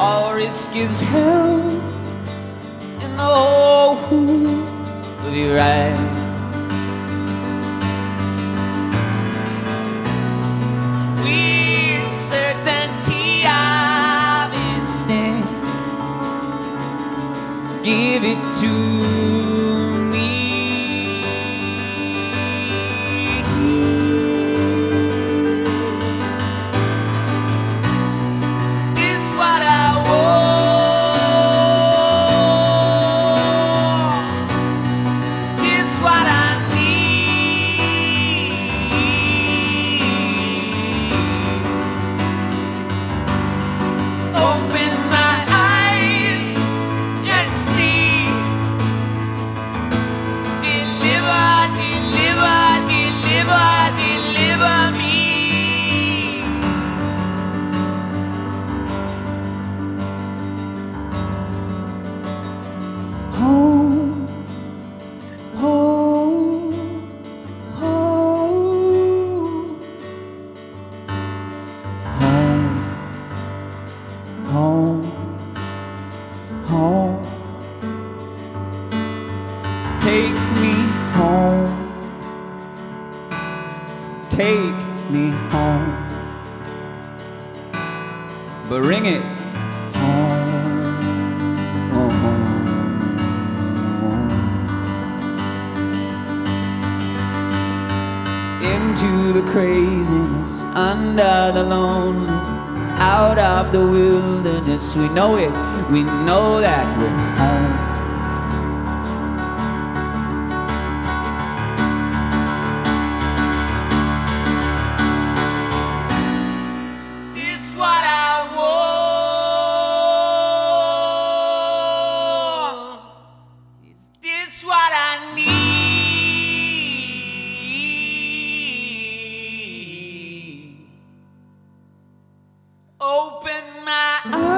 All risk is hell in the whole of your eyes. With certainty of instinct, give it to me. Is this what I want? Is this what I need? Open my eyes and see. Deliver, deliver, deliver, deliver me. Home, home, home, home, home, home. Take me home, take me home, bring it home, home. Into the craziness, under the lonely, out of the wilderness. We know it, we know that we're home. This what I want? Is this what I need? Open my eyes.